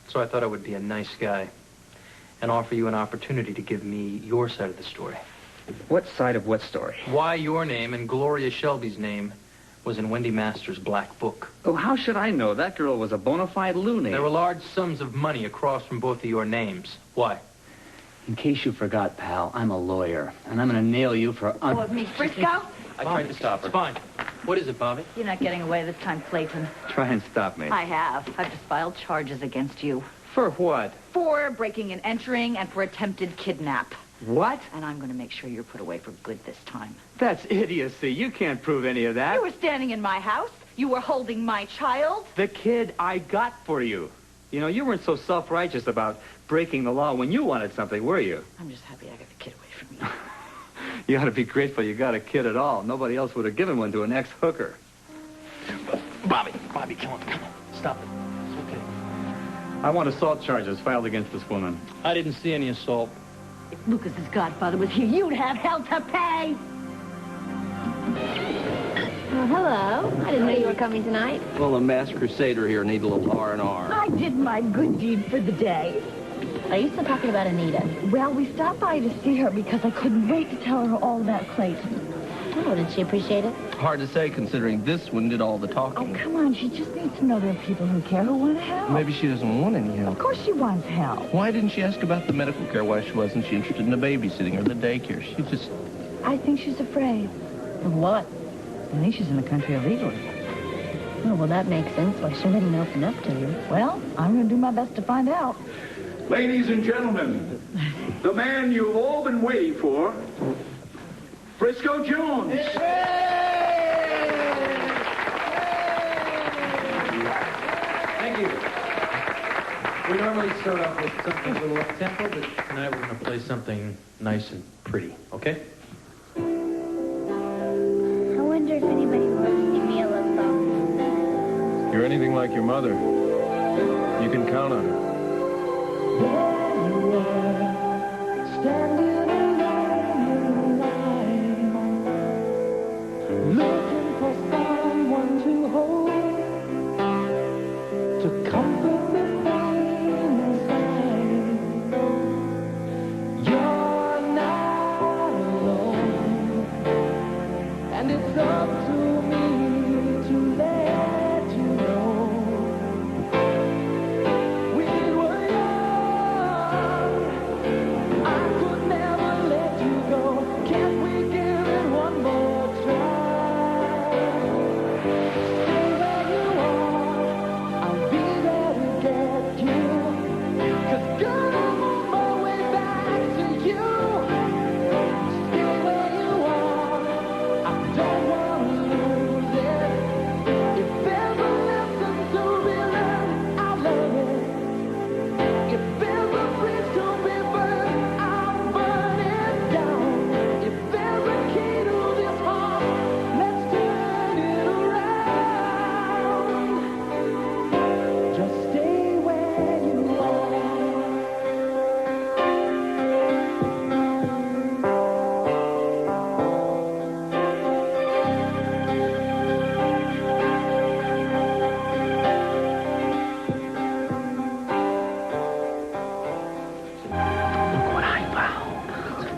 So I thought I would be a nice guy and offer you an opportunity to give me your side of the story. What side of what story? Why your name and Gloria Shelby's name was in Wendy Masters' black book. Oh, how should I know? That girl was a bona fide loony. There were large sums of money across from both of your names. Why? In case you forgot, pal, I'm a lawyer, and I'm going to nail you for... Oh, me, Frisco? I tried to stop her. It's fine. What is it, Bobby? You're not getting away this time, Clayton. Try and stop me. I have. I've just filed charges against you. For what? For breaking and entering and for attempted kidnap. What? And I'm going to make sure you're put away for good this time. That's idiocy. You can't prove any of that. You were standing in my house. You were holding my child. The kid I got for you. You know, you weren't so self-righteous about breaking the law when you wanted something, were you? I'm just happy I got the kid away from you. You ought to be grateful you got a kid at all. Nobody else would have given one to an ex-hooker. Bobby, come on. Stop it. It's okay. I want assault charges filed against this woman. I didn't see any assault. If Lucas's godfather was here, you'd have hell to pay. Oh, hello. I didn't know you were coming tonight. Well, the masked crusader here need a little R&R. I did my good deed for the day. Are you still talking about Anita? Well, we stopped by to see her because I couldn't wait to tell her all about Clayton. Oh, did she appreciate it? Hard to say, considering this one did all the Oh, talking. come on. She just needs to know there are people who care, who want to help. Maybe she doesn't want any Of help. course she wants help. Why didn't she ask about the medical care? Why wasn't she interested in the babysitting or the daycare? She just... I think she's afraid. Of what? I think she's in the country illegally. Oh, well, that makes sense. Why she wouldn't open up to you. Well, I'm going to do my best to find out. Ladies and gentlemen, the man you've all been waiting for, Frisco Jones. Thank you. We normally start off with something a little up-tempo, but tonight we're going to play something nice and pretty, okay? I wonder if anybody wants to give me a love song. You're anything like your mother. You can count on her. Standing alone in line, looking for someone to hold, to comfort the pain inside. You're not alone, and it's up to me to let you know. We were young, I could never let you go. Can't we give it one more try? Stay where you are, I'll be there to get you. 'Cause girl, I'm on my way back to you. Stay where you are, I don't want to lose it. If there's a lesson to be learned, I'll learn it. If there's a bridge to be burned, I'll burn it down. If there's a key to this heart, let's turn it around. Just stay where you are.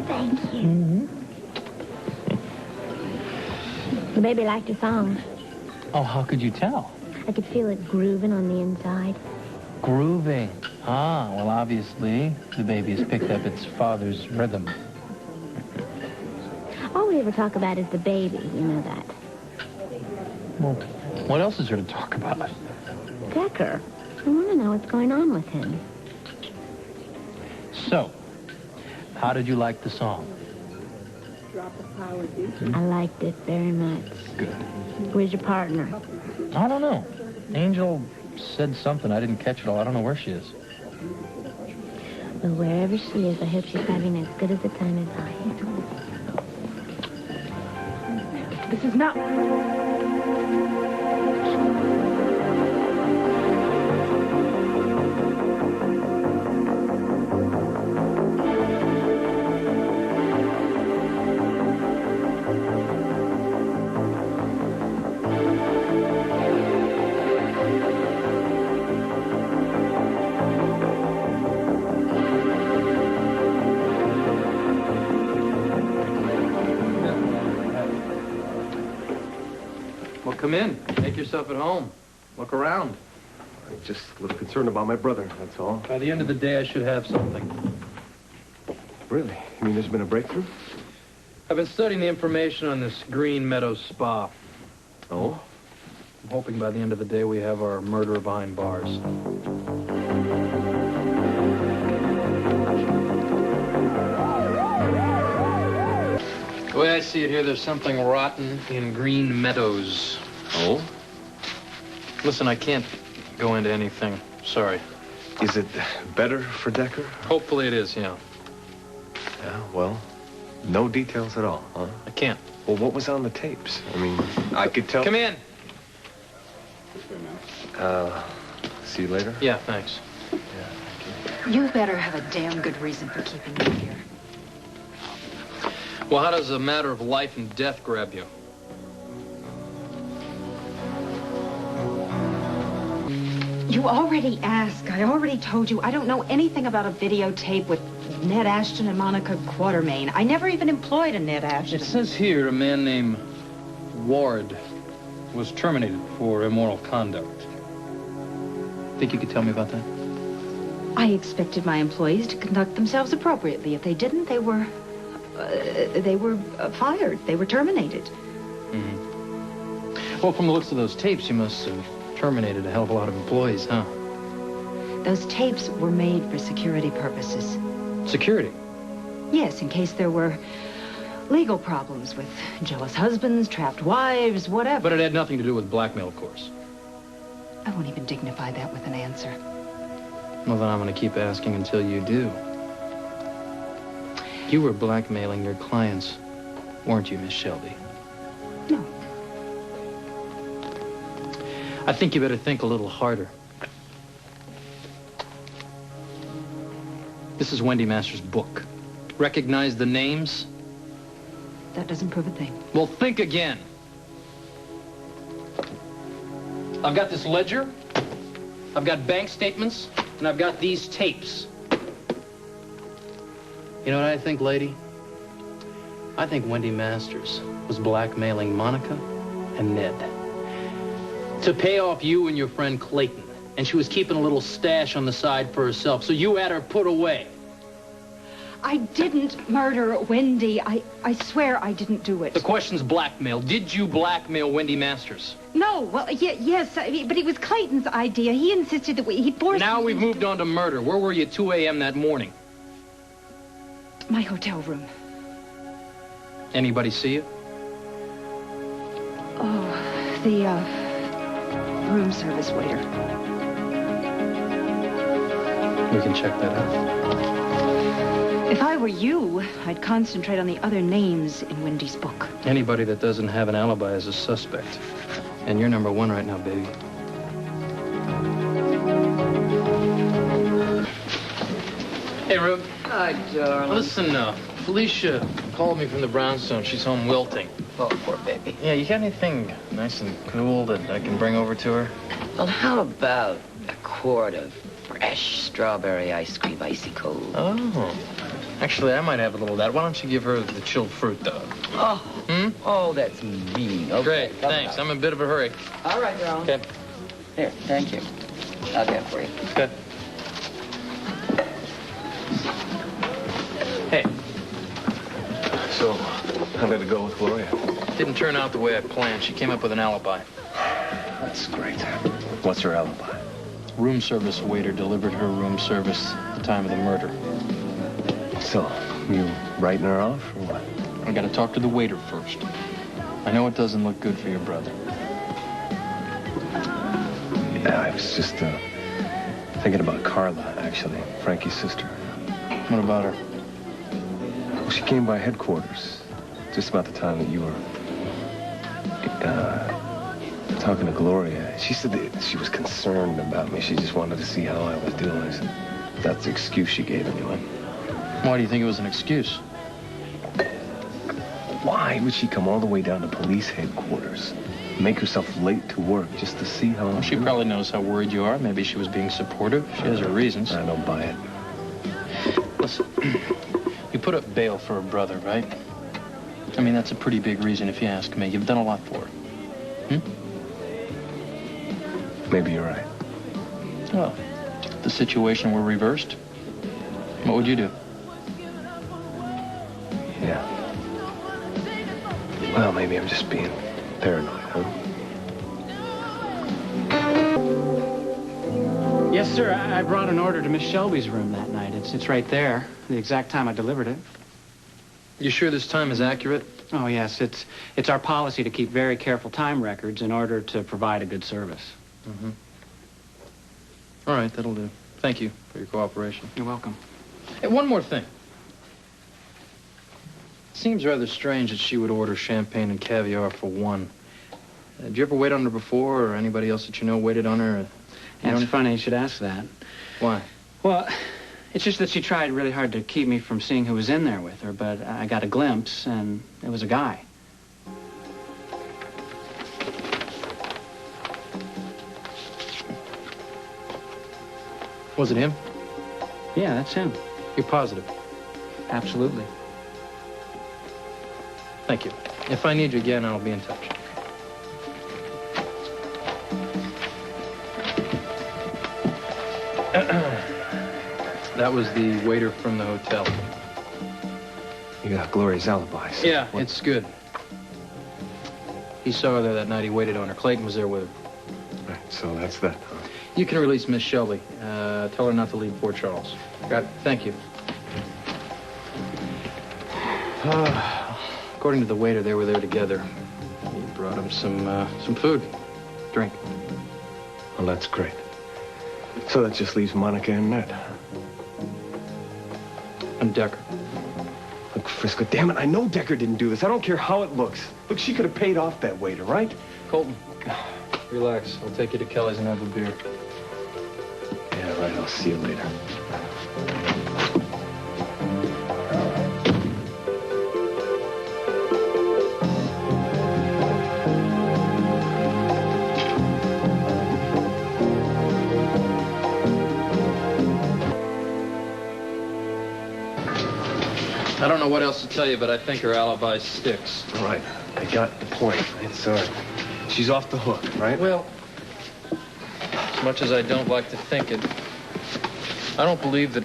Thank you. The baby liked your song. Oh, how could you tell? I could feel it grooving on the inside. Grooving. Ah, well, obviously, the baby has picked up its father's rhythm. All we ever talk about is the baby, you know that. Well, what else is there to talk about? Decker, I want to know what's going on with him. So, how did you like the song? I liked it very much. Good. Where's your partner? I don't know. Angel said something. I didn't catch it all. I don't know where she is. Well, wherever she is, I hope she's having as good as a time as I am. This is not... come in. Make yourself at home. Look around. I'm just a little concerned about my brother, that's all. By the end of the day, I should have something. Really? You mean there's been a breakthrough? I've been studying the information on this Green Meadows spa. Oh? I'm hoping by the end of the day we have our murderer behind bars. The way I see it here, there's something rotten in Green Meadows. Oh? Listen, I can't go into anything. Sorry. Is it better for Decker? Hopefully it is, yeah. Yeah, well, no details at all, huh? I can't. Well, what was on the tapes? I mean, I could tell... Come in. See you later? Yeah, thanks. You better have a damn good reason for keeping me here. Well, how does a matter of life and death grab you? You already asked. I already told you. I don't know anything about a videotape with Ned Ashton and Monica Quatermain. I never even employed a Ned Ashton. It says here a man named Ward was terminated for immoral conduct. Think you could tell me about that? I expected my employees to conduct themselves appropriately. If they didn't, they were fired. They were terminated. Mm-hmm. Well, from the looks of those tapes, you must have terminated a hell of a lot of employees, huh? Those tapes were made for security purposes. Security? Yes, in case there were legal problems with jealous husbands, trapped wives, whatever. But it had nothing to do with blackmail, of course. I won't even dignify that with an answer. Well, then I'm going to keep asking until you do. You were blackmailing your clients, weren't you, Miss Shelby? No. I think you better think a little harder. This is Wendy Masters' book. Recognize the names? That doesn't prove a thing. Well, think again. I've got this ledger, I've got bank statements, and I've got these tapes. You know what I think, lady? I think Wendy Masters was blackmailing Monica and Ned to pay off you and your friend Clayton. And she was keeping a little stash on the side for herself, so you had her put away. I didn't murder Wendy. I swear I didn't do it. The question's blackmail. Did you blackmail Wendy Masters? No, well, yes, but it was Clayton's idea. He insisted that he forced Now me we've moved on to murder. Where were you at 2 a.m. that morning? my hotel room. Anybody see you? Oh, the, room service waiter. We can check that out. If I were you, I'd concentrate on the other names in Wendy's book. Anybody that doesn't have an alibi is a suspect. And you're number one right now, baby. Hey, Rube. Hi, darling. Listen, Felicia called me from the brownstone. She's home wilting. Oh, poor baby. Yeah, you got anything nice and cool that I can bring over to her? Well, how about a quart of fresh strawberry ice cream, icy cold? Oh. Actually, I might have a little of that. Why don't you give her the chilled fruit, though? Oh. Oh, that's mean. Okay, Great, thanks. I'm in a bit of a hurry. All right, darling. Okay. Here, thank you. I'll get it for you. Okay. Hey. So, how did it go with Gloria? Didn't turn out the way I planned. She came up with an alibi. That's great. What's her alibi? Room service waiter delivered her room service at the time of the murder. So, you writing her off, or what? I gotta talk to the waiter first. I know it doesn't look good for your brother. Yeah, I was just, thinking about Carla, actually. Frankie's sister. What about her? Well, she came by headquarters just about the time that you were, talking to Gloria. She said that she was concerned about me. She just wanted to see how I was doing. I said, that's the excuse she gave anyway. Why do you think it was an excuse? Why would she come all the way down to police headquarters, make herself late to work just to see how I'm She doing? probably knows how worried you are. Maybe she was being supportive. She has her reasons. I don't buy it. Listen, you put up bail for her brother, right? I mean, that's a pretty big reason if you ask me. You've done a lot for her. Maybe you're right. Well, if the situation were reversed, what would you do? Yeah. Well, maybe I'm just being paranoid, huh? Yes, sir. I brought an order to Miss Shelby's room that night. It's right there, the exact time I delivered it. You sure this time is accurate? Oh, yes. It's our policy to keep very careful time records in order to provide a good service. Mm-hmm. All right, that'll do. Thank you for your cooperation. You're welcome. Hey, one more thing. It seems rather strange that she would order champagne and caviar for one. Did you ever wait on her before, or anybody else that you know waited on her? It's funny you should ask that. Why? Well, it's just that she tried really hard to keep me from seeing who was in there with her, but I got a glimpse, and it was a guy. Was it him? Yeah, that's him. You're positive? Absolutely. Thank you. If I need you again, I'll be in touch. That was the waiter from the hotel. You got Gloria's alibi. So Yeah, it's good. He saw her there that night. He waited on her. Clayton was there with her. Right, so that's that, huh? You can release Miss Shelby. Tell her not to leave Port Charles. Got it. Thank you. According to the waiter, they were there together. He brought him some food, drink. Well, that's great. So that just leaves Monica and Ned. And Decker. Look, Frisco, damn it, I know Decker didn't do this. I don't care how it looks. Look, she could have paid off that waiter, right? Colton, relax. I'll take you to Kelly's and have a beer. Yeah, right. I'll see you later. I don't know what else to tell you, but I think her alibi sticks. All right. I got the point. It's, she's off the hook, right? Well, as much as I don't like to think it, I don't believe that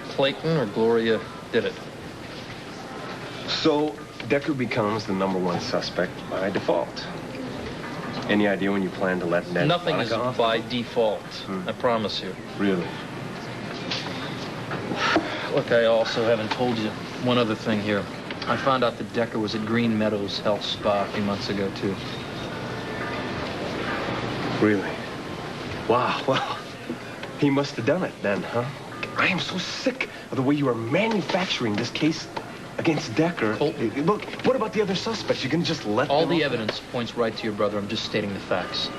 Clayton or Gloria did it. So, Decker becomes the #1 suspect by default. Any idea when you plan to let Ned Nothing is Monica off? by default, I promise you. Really? Look, I also haven't told you one other thing here. I found out that Decker was at Green Meadows Health Spa a few months ago, too. Really? Wow, well, he must have done it then, huh? I am so sick of the way you are manufacturing this case against Decker. Colton. Look, what about the other suspects? You're gonna just let All them the off? evidence points right to your brother. I'm just stating the facts.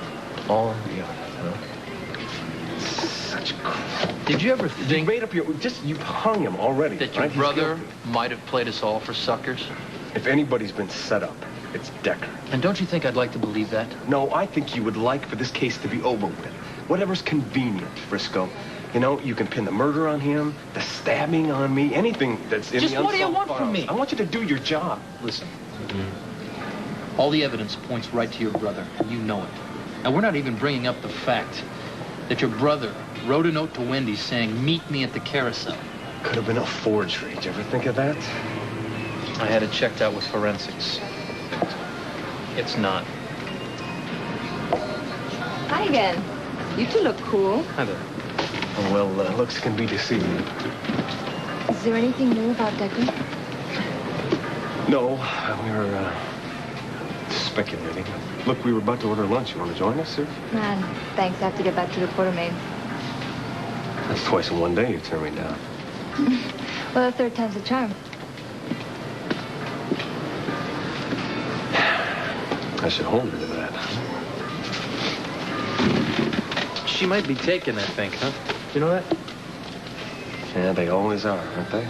All the evidence, huh? Such crap. Did you ever You think made up your... You've hung him already, that your right? He's brother guilty. might have played us all for suckers? If anybody's been set up, it's Decker. And don't you think I'd like to believe that? No, I think you would like for this case to be over with. Whatever's convenient, Frisco. You know, you can pin the murder on him, the stabbing on me, anything that's in Just the what do you unsolved want from files. me? I want you to do your job. Listen. All the evidence points right to your brother, and you know it. And we're not even bringing up the fact that your brother wrote a note to Wendy saying, "Meet me at the carousel." Could have been a forgery. Did you ever think of that? I had it checked out with forensics. It's not. Hi again. You two look cool. Hi there. Oh, well, looks can be deceiving. Is there anything new about Decker? No, we were speculating. Look, we were about to order lunch. You want to join us, sir? Man, thanks. I have to get back to the Quartermain. That's twice in one day you turn me down. Well, the third time's a charm. I should hold her to that. She might be taken, I think, huh? You know that? Yeah, they always are, aren't they?